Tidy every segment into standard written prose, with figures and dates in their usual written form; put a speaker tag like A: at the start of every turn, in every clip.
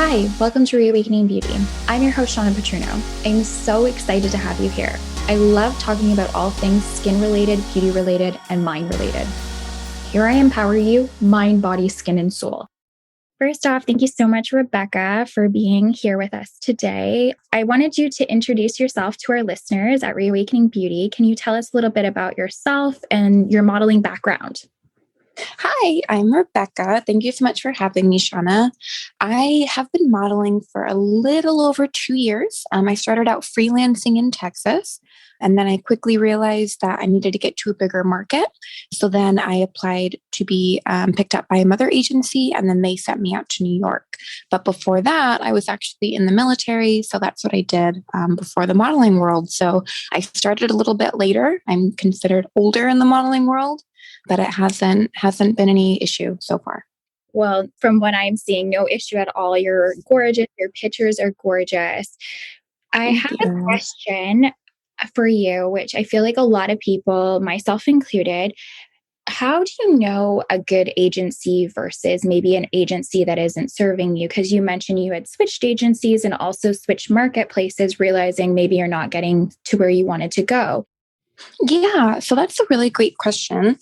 A: Hi, welcome to Reawakening Beauty. I'm your host, Shawna Patruno. I'm so excited to have you here. I love talking about all things skin-related, beauty-related, and mind-related. Here I empower you, mind, body, skin, and soul. First off, thank you so much, Rebekah, for being here with us today. I wanted you to introduce yourself to our listeners at Reawakening Beauty. Can you tell us a little bit about yourself and your modeling background?
B: Hi, I'm Rebekah. Thank you so much for having me, Shawna. I have been modeling for a little over 2 years. I started out freelancing in Texas, and then I quickly realized that I needed to get to a bigger market. So then I applied to be picked up by another agency, and then they sent me out to New York. But before that, I was actually in the military, so that's what I did before the modeling world. So I started a little bit later. I'm considered older in the modeling world, but it hasn't been any issue so far.
A: Well, from what I'm seeing, no issue at all. You're gorgeous. Your pictures are gorgeous. I have a question for you, which I feel like a lot of people, myself included, how do you know a good agency versus maybe an agency that isn't serving you? Because you mentioned you had switched agencies and also switched marketplaces, realizing maybe you're not getting to where you wanted to go.
B: Yeah, so that's a really great question.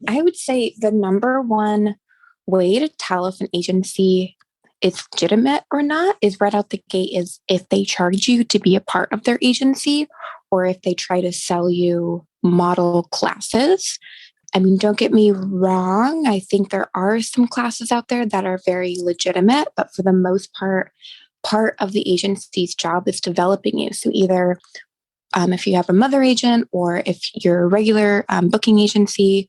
B: I would say the number one way to tell if an agency is legitimate or not is right out the gate is if they charge you to be a part of their agency or if they try to sell you model classes. I mean, don't get me wrong. I think there are some classes out there that are very legitimate, but for the most part of the agency's job is developing you. So either if you have a mother agent or if you're a regular booking agency,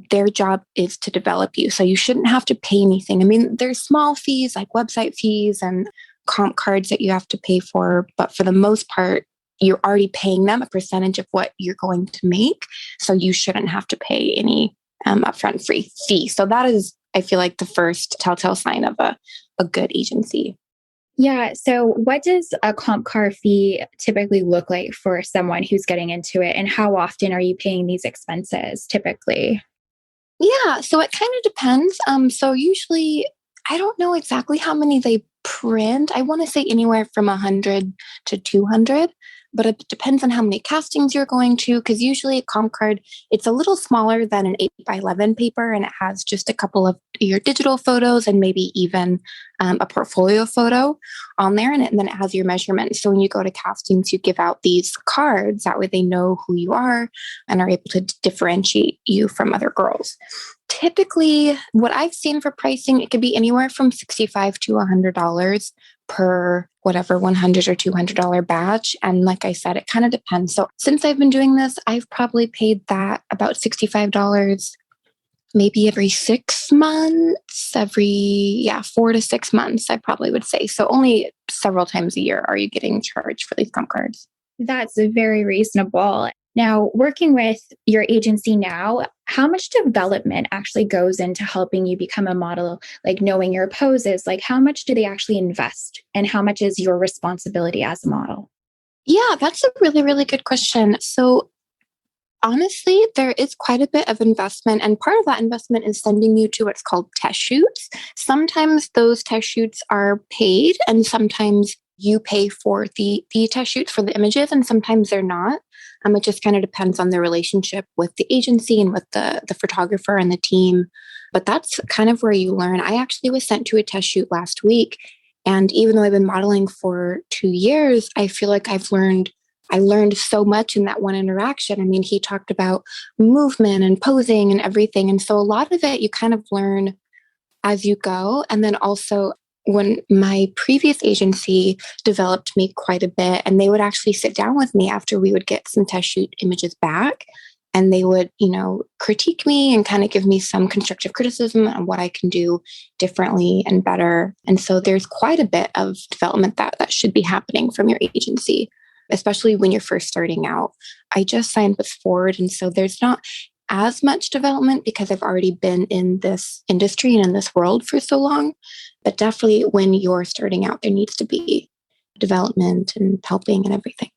B: their job is to develop you. So you shouldn't have to pay anything. I mean, there's small fees like website fees and comp cards that you have to pay for. But for the most part, you're already paying them a percentage of what you're going to make. So you shouldn't have to pay any upfront free fee. So that is, I feel like, the first telltale sign of a good agency.
A: Yeah. So what does a comp car fee typically look like for someone who's getting into it? And how often are you paying these expenses typically?
B: Yeah, so it kind of depends. So usually, I don't know exactly how many they print. I want to say anywhere from 100 to 200, but it depends on how many castings you're going to. Because usually, a comp card it's a little smaller than an 8x11 paper, and it has just a couple of your digital photos and maybe even a portfolio photo on there, and then it has your measurements. So when you go to castings, you give out these cards. That way, they know who you are and are able to differentiate you from other girls. Typically, what I've seen for pricing, it could be anywhere from $65 to $100 per whatever $100 or $200 batch. And like I said, it kind of depends. So since I've been doing this, I've probably paid that about $65 maybe every 6 months, 4 to 6 months, I probably would say. So only several times a year are you getting charged for these comp cards.
A: That's very reasonable. Now, working with your agency now, how much development actually goes into helping you become a model, like knowing your poses? Like, how much do they actually invest and how much is your responsibility as a model?
B: Yeah, that's a really, really good question. So honestly, there is quite a bit of investment, and part of that investment is sending you to what's called test shoots. Sometimes those test shoots are paid, and sometimes you pay for the test shoots for the images, and sometimes they're not. It just kind of depends on the relationship with the agency and with the photographer and the team. But that's kind of where you learn. I actually was sent to a test shoot last week, and even though I've been modeling for 2 years, I feel like I learned so much in that one interaction. I mean, he talked about movement and posing and everything. And so a lot of it you kind of learn as you go. And then also when my previous agency developed me quite a bit, and they would actually sit down with me after we would get some test shoot images back. And they would, critique me and kind of give me some constructive criticism on what I can do differently and better. And so there's quite a bit of development that should be happening from your agency, especially when you're first starting out. I just signed with Ford, and so there's not as much development because I've already been in this industry and in this world for so long. But definitely when you're starting out, there needs to be development and helping and everything.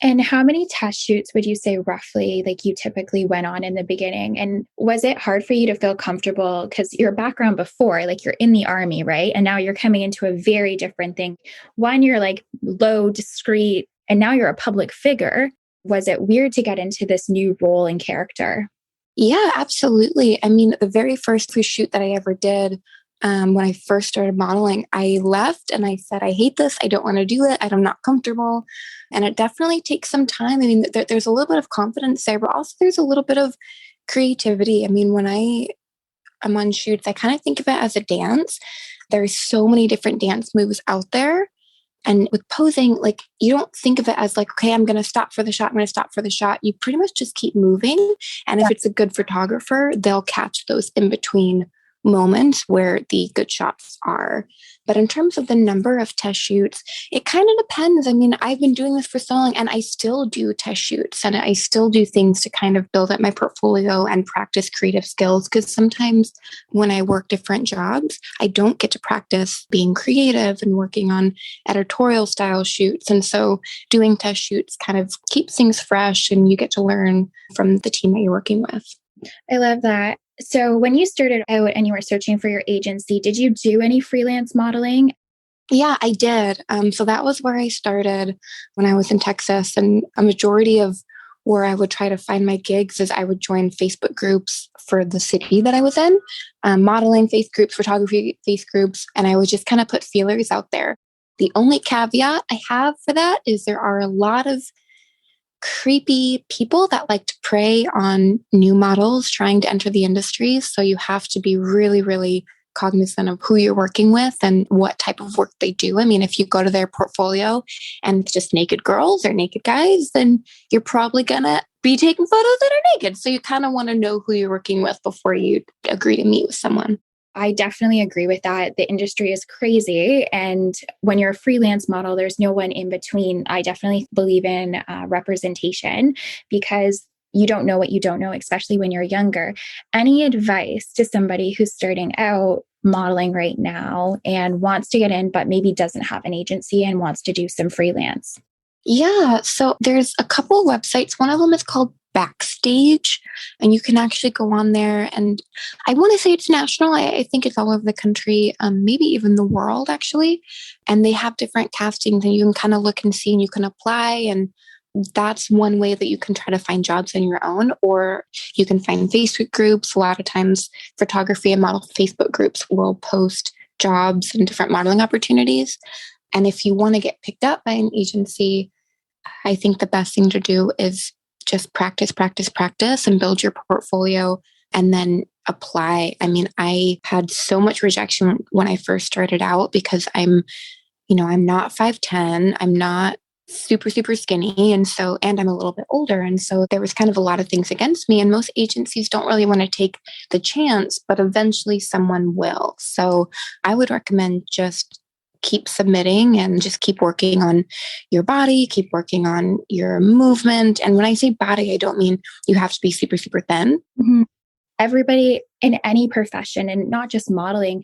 A: And how many test shoots would you say roughly like you typically went on in the beginning? And was it hard for you to feel comfortable because your background before, like you're in the army, right? And now you're coming into a very different thing. One, you're like low, discreet, and now you're a public figure. Was it weird to get into this new role and character?
B: Yeah, absolutely. I mean, the very first shoot that I ever did, when I first started modeling, I left and I said, I hate this. I don't want to do it. I'm not comfortable. And it definitely takes some time. I mean, there's a little bit of confidence there, but also there's a little bit of creativity. I mean, when I'm on shoots, I kind of think of it as a dance. There's so many different dance moves out there. And with posing, like you don't think of it as like, okay, I'm going to stop for the shot. I'm going to stop for the shot. You pretty much just keep moving. And if it's a good photographer, they'll catch those in between moments where the good shots are. But in terms of the number of test shoots, it kind of depends. I mean, I've been doing this for so long and I still do test shoots and I still do things to kind of build up my portfolio and practice creative skills. Because sometimes when I work different jobs, I don't get to practice being creative and working on editorial style shoots. And so doing test shoots kind of keeps things fresh and you get to learn from the team that you're working with.
A: I love that. So when you started out and you were searching for your agency, did you do any freelance modeling?
B: Yeah, I did. So that was where I started when I was in Texas. And a majority of where I would try to find my gigs is I would join Facebook groups for the city that I was in, modeling face groups, photography face groups, and I would just kind of put feelers out there. The only caveat I have for that is there are a lot of creepy people that like to prey on new models trying to enter the industry. So you have to be really, really cognizant of who you're working with and what type of work they do. I mean, if you go to their portfolio and it's just naked girls or naked guys, then you're probably going to be taking photos that are naked. So you kind of want to know who you're working with before you agree to meet with someone.
A: I definitely agree with that. The industry is crazy. And when you're a freelance model, there's no one in between. I definitely believe in representation because you don't know what you don't know, especially when you're younger. Any advice to somebody who's starting out modeling right now and wants to get in, but maybe doesn't have an agency and wants to do some freelance?
B: Yeah, so there's a couple of websites. One of them is called Backstage, and you can actually go on there. And I want to say it's national. I think it's all over the country, maybe even the world, actually. And they have different castings, and you can kind of look and see, and you can apply. And that's one way that you can try to find jobs on your own, or you can find Facebook groups. A lot of times, photography and model Facebook groups will post jobs and different modeling opportunities. And if you want to get picked up by an agency, I think the best thing to do is just practice, practice, practice and build your portfolio and then apply. I mean, I had so much rejection when I first started out because I'm not 5'10", I'm not super, super skinny. And I'm a little bit older. And so there was kind of a lot of things against me. And most agencies don't really want to take the chance, but eventually someone will. So I would recommend just keep submitting and just keep working on your body, keep working on your movement. And when I say body, I don't mean you have to be super, super thin.
A: Mm-hmm. Everybody in any profession, and not just modeling,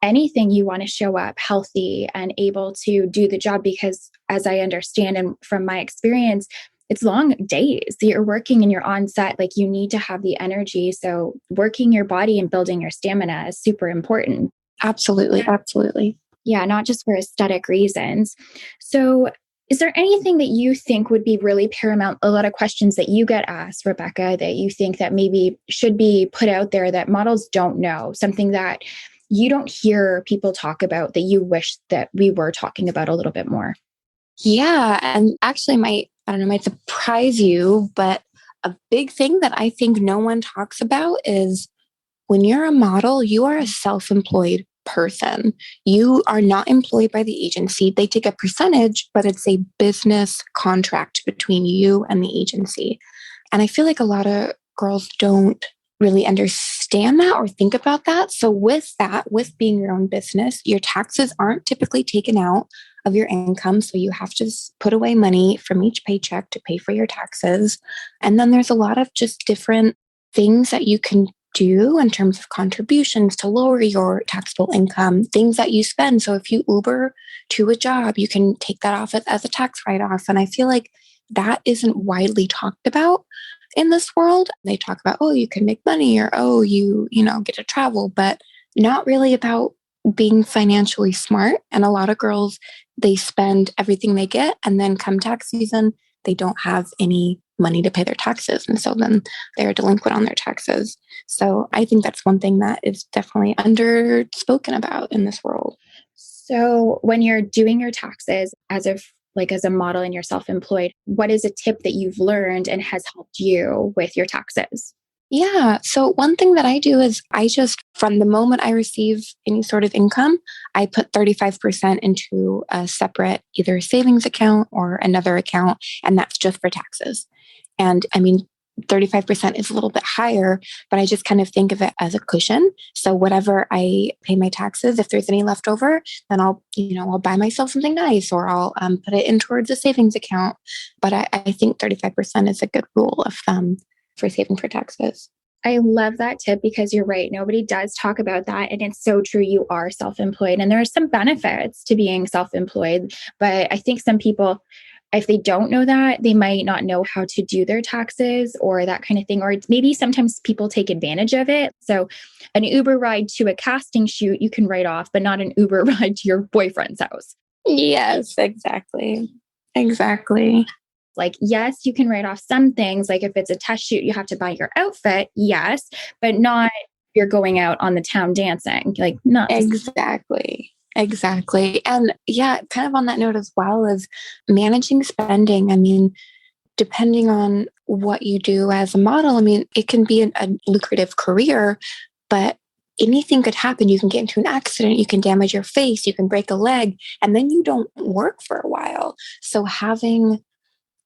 A: anything, you want to show up healthy and able to do the job because, as I understand and from my experience, it's long days. You're working and you're on set, like you need to have the energy. So working your body and building your stamina is super important.
B: Absolutely. Absolutely.
A: Yeah, not just for aesthetic reasons. So is there anything that you think would be really paramount? A lot of questions that you get asked, Rebekah, that you think that maybe should be put out there that models don't know, something that you don't hear people talk about that you wish that we were talking about a little bit more?
B: Yeah. And actually might surprise you, but a big thing that I think no one talks about is when you're a model, you are a self-employed person. You are not employed by the agency. They take a percentage, but it's a business contract between you and the agency. And I feel like a lot of girls don't really understand that or think about that. So with being your own business, your taxes aren't typically taken out of your income. So you have to put away money from each paycheck to pay for your taxes. And then there's a lot of just different things that you can do in terms of contributions to lower your taxable income, things that you spend. So if you Uber to a job, you can take that off as a tax write-off. And I feel like that isn't widely talked about in this world. They talk about, oh, you can make money, or, oh, you get to travel, but not really about being financially smart. And a lot of girls, they spend everything they get, and then come tax season, they don't have any money to pay their taxes. And so then they're delinquent on their taxes. So I think that's one thing that is definitely underspoken about in this world.
A: So when you're doing your taxes as a model and you're self-employed, what is a tip that you've learned and has helped you with your taxes?
B: Yeah. So one thing that I do is from the moment I receive any sort of income, I put 35% into a separate either savings account or another account. And that's just for taxes. And I mean, 35% is a little bit higher, but I just kind of think of it as a cushion. So whatever I pay my taxes, if there's any left over, then I'll buy myself something nice, or I'll put it in towards a savings account. But I think 35% is a good rule of thumb for saving for taxes.
A: I love that tip because you're right. Nobody does talk about that. And it's so true. You are self-employed and there are some benefits to being self-employed. But I think some people, if they don't know that, they might not know how to do their taxes or that kind of thing. Or maybe sometimes people take advantage of it. So an Uber ride to a casting shoot, you can write off, but not an Uber ride to your boyfriend's house.
B: Yes, exactly. Exactly.
A: Like, yes, you can write off some things. Like if it's a test shoot, you have to buy your outfit. Yes, but not if you're going out on the town dancing. Like not
B: exactly. Exactly. And yeah, kind of on that note as well as managing spending. I mean, depending on what you do as a model, I mean, it can be a lucrative career, but anything could happen. You can get into an accident, you can damage your face, you can break a leg, and then you don't work for a while. So having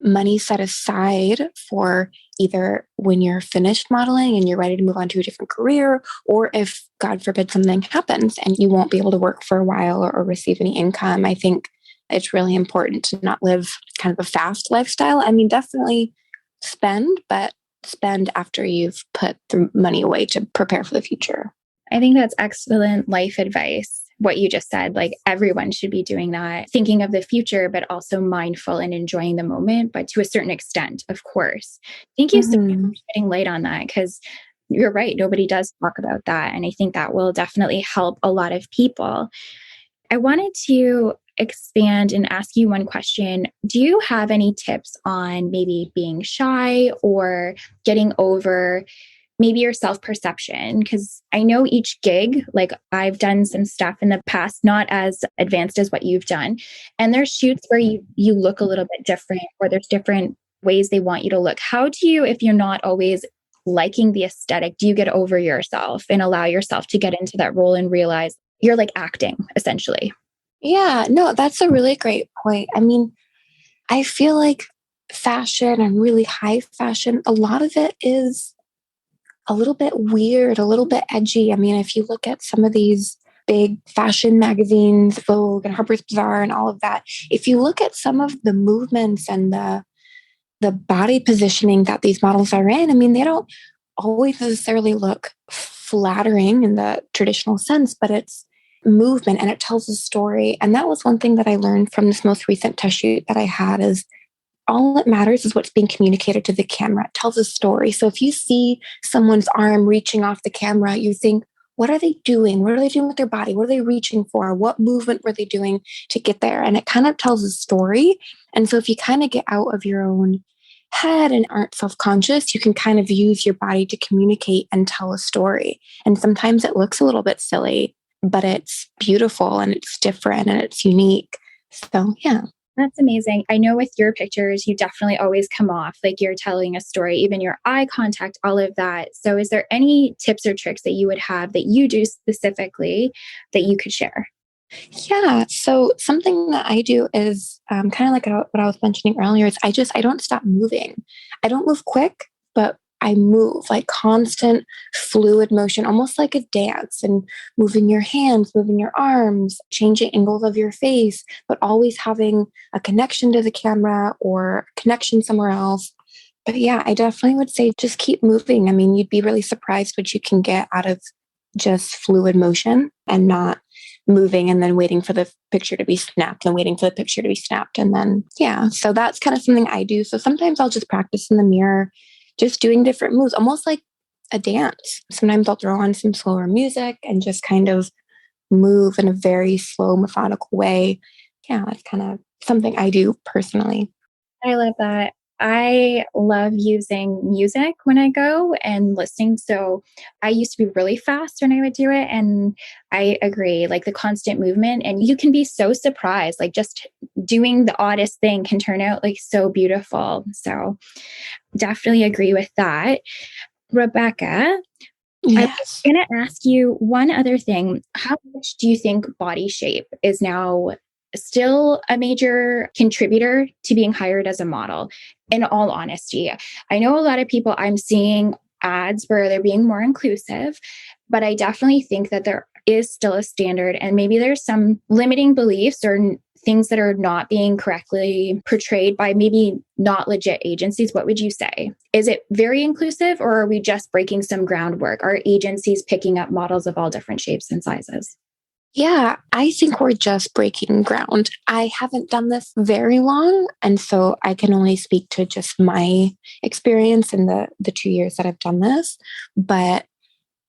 B: money set aside for either when you're finished modeling and you're ready to move on to a different career, or if, God forbid, something happens and you won't be able to work for a while or receive any income, I think it's really important to not live kind of a fast lifestyle. I mean, definitely spend, but spend after you've put the money away to prepare for the future.
A: I think that's excellent life advice. What you just said, like everyone should be doing that, thinking of the future, but also mindful and enjoying the moment, but to a certain extent, of course. Thank you so much for shedding light on that because you're right. Nobody does talk about that. And I think that will definitely help a lot of people. I wanted to expand and ask you one question. Do you have any tips on maybe being shy or getting over maybe your self-perception? Because I know each gig, like I've done some stuff in the past, not as advanced as what you've done. And there's shoots where you look a little bit different, or there's different ways they want you to look. How do you, if you're not always liking the aesthetic, do you get over yourself and allow yourself to get into that role and realize you're like acting essentially?
B: Yeah, no, that's a really great point. I mean, I feel like fashion and really high fashion, a lot of it is a little bit weird, a little bit edgy. I mean, if you look at some of these big fashion magazines, Vogue and Harper's Bazaar and all of that, if you look at some of the movements and the body positioning that these models are in, I mean, they don't always necessarily look flattering in the traditional sense, but it's movement and it tells a story. And that was one thing that I learned from this most recent test shoot that I had is all that matters is what's being communicated to the camera. It tells a story. So if you see someone's arm reaching off the camera, you think, what are they doing? What are they doing with their body? What are they reaching for? What movement were they doing to get there? And it kind of tells a story. And so if you kind of get out of your own head and aren't self-conscious, you can kind of use your body to communicate and tell a story. And sometimes it looks a little bit silly, but it's beautiful and it's different and it's unique. So yeah.
A: That's amazing. I know with your pictures, you definitely always come off like you're telling a story, even your eye contact, all of that. So is there any tips or tricks that you would have that you do specifically that you could share?
B: Yeah. So something that I do is kind of like what I was mentioning earlier is I don't stop moving. I don't move quick, but I move like constant fluid motion, almost like a dance, and moving your hands, moving your arms, changing angles of your face, but always having a connection to the camera or connection somewhere else. But yeah, I definitely would say just keep moving. I mean, you'd be really surprised what you can get out of just fluid motion and not moving and then waiting for the picture to be snapped and waiting for the picture to be snapped. And then, yeah, so that's kind of something I do. So sometimes I'll just practice in the mirror, just doing different moves, almost like a dance. Sometimes I'll throw on some slower music and just kind of move in a very slow, methodical way. Yeah, that's kind of something I do personally.
A: I love that. I love using music when I go and listening. So I used to be really fast when I would do it. And I agree, like the constant movement, and you can be so surprised, like just doing the oddest thing can turn out like so beautiful. So definitely agree with that. Rebekah, I was
B: Yes.
A: going to ask you one other thing. How much do you think body shape is now still a major contributor to being hired as a model? In all honesty, I know a lot of people, I'm seeing ads where they're being more inclusive, but I definitely think that there is still a standard, and maybe there's some limiting beliefs or things that are not being correctly portrayed by maybe not legit agencies. What would you say? Is it very inclusive, or are we just breaking some groundwork? Are agencies picking up models of all different shapes and sizes?
B: Yeah, I think we're just breaking ground. I haven't done this very long, and so I can only speak to just my experience in the 2 years that I've done this. But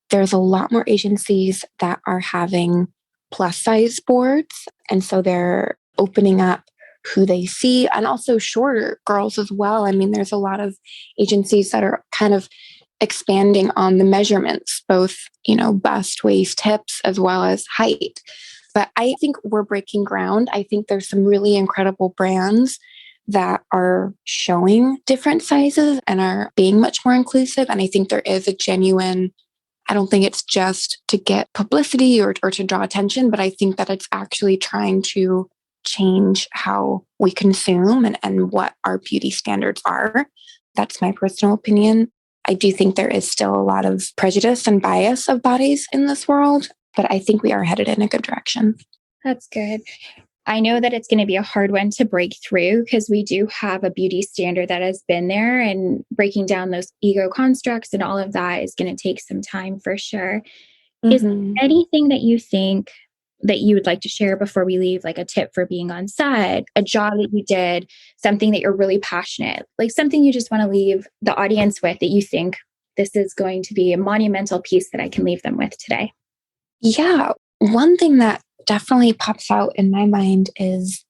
B: there's a lot more agencies that are having plus size boards, and so they're opening up who they see, and also shorter girls as well. I mean, there's a lot of agencies that are kind of expanding on the measurements, both, bust, waist, hips, as well as height. But I think we're breaking ground. I think there's some really incredible brands that are showing different sizes and are being much more inclusive. And I think there is a genuine, I don't think it's just to get publicity or to draw attention, but I think that it's actually trying to change how we consume and what our beauty standards are. That's my personal opinion. I do think there is still a lot of prejudice and bias of bodies in this world, but I think we are headed in a good direction.
A: That's good. I know that it's going to be a hard one to break through because we do have a beauty standard that has been there, and breaking down those ego constructs and all of that is going to take some time for sure. Is
B: Mm-hmm.
A: there anything that you think that you would like to share before we leave, like a tip for being on set, a job that you did, something that you're really passionate, like something you just want to leave the audience with that you think this is going to be a monumental piece that I can leave them with today?
B: Yeah. One thing that definitely pops out in my mind is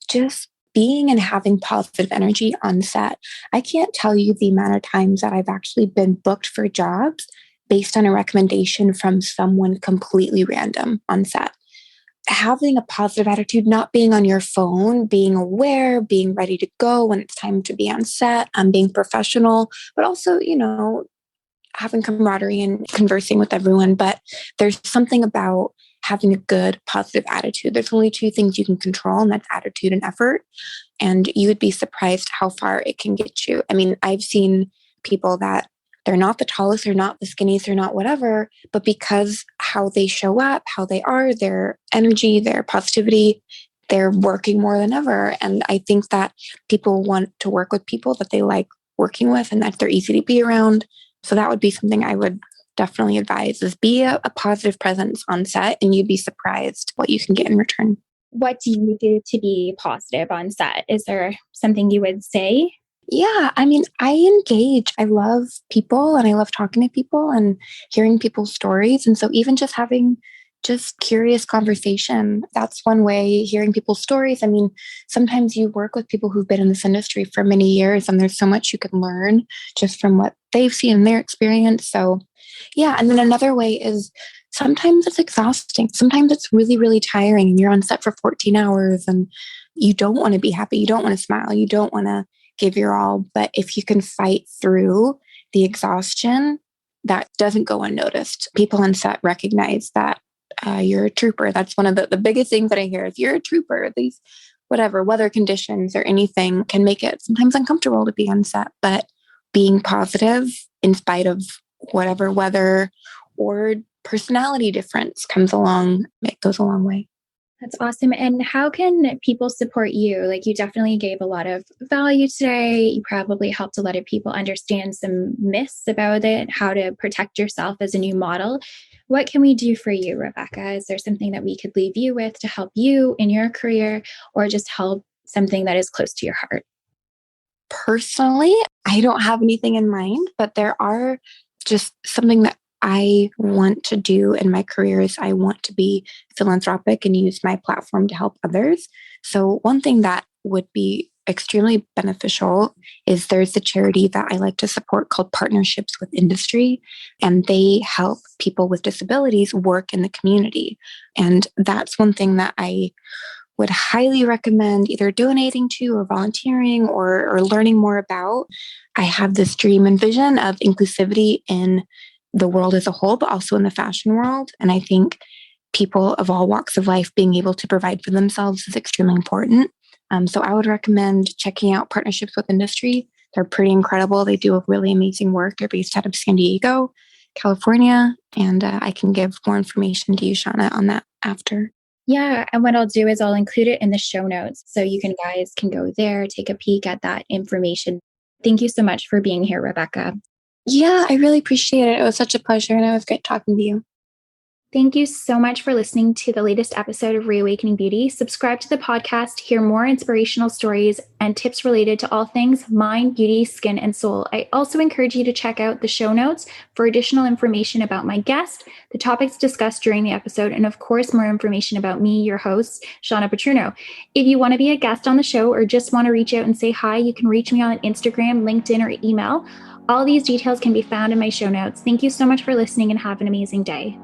B: just being and having positive energy on set. I can't tell you the amount of times that I've actually been booked for jobs based on a recommendation from someone completely random on set. Having a positive attitude, not being on your phone, being aware, being ready to go when it's time to be on set, being professional, but also, having camaraderie and conversing with everyone. But there's something about having a good, positive attitude. There's only two things you can control, and that's attitude and effort. And you would be surprised how far it can get you. I mean, I've seen people that they're not the tallest, they're not the skinniest, they're not whatever, but because how they show up, how they are, their energy, their positivity, they're working more than ever. And I think that people want to work with people that they like working with and that they're easy to be around. So that would be something I would definitely advise, is be a positive presence on set, and you'd be surprised what you can get in return.
A: What do you do to be positive on set? Is there something you would say?
B: Yeah, I mean, I engage. I love people and I love talking to people and hearing people's stories. And so even just having just curious conversation, that's one way, hearing people's stories. I mean, sometimes you work with people who've been in this industry for many years and there's so much you can learn just from what they've seen in their experience. So yeah, and then another way is sometimes it's exhausting. Sometimes it's really, really tiring and you're on set for 14 hours and you don't want to be happy. You don't want to smile. You don't want to give your all. But if you can fight through the exhaustion, that doesn't go unnoticed. People on set recognize that you're a trooper. That's one of the biggest things that I hear is you're a trooper. These whatever weather conditions or anything can make it sometimes uncomfortable to be on set, but being positive in spite of whatever weather or personality difference comes along, it goes a long way.
A: That's awesome. And how can people support you? Like, you definitely gave a lot of value today. You probably helped a lot of people understand some myths about it, how to protect yourself as a new model. What can we do for you, Rebekah? Is there something that we could leave you with to help you in your career, or just help something that is close to your heart?
B: Personally, I don't have anything in mind, but there are just something that I want to do in my career is I want to be philanthropic and use my platform to help others. So one thing that would be extremely beneficial is there's a charity that I like to support called Partnerships with Industry, and they help people with disabilities work in the community. And that's one thing that I would highly recommend either donating to or volunteering or learning more about. I have this dream and vision of inclusivity in the world as a whole, but also in the fashion world. And I think people of all walks of life being able to provide for themselves is extremely important. So I would recommend checking out Partnerships with Industry. They're pretty incredible. They do a really amazing work. They're based out of San Diego, California. And I can give more information to you, Shawna, on that after.
A: Yeah, and what I'll do is I'll include it in the show notes so you guys can go there, take a peek at that information. Thank you so much for being here, Rebekah.
B: Yeah, I really appreciate it. It was such a pleasure, and it was great talking to you.
A: Thank you so much for listening to the latest episode of Reawakening Beauty. Subscribe to the podcast to hear more inspirational stories and tips related to all things mind, beauty, skin, and soul. I also encourage you to check out the show notes for additional information about my guest, the topics discussed during the episode, and of course, more information about me, your host, Shawna Patruno. If you want to be a guest on the show or just want to reach out and say hi, you can reach me on Instagram, LinkedIn, or email. All these details can be found in my show notes. Thank you so much for listening and have an amazing day.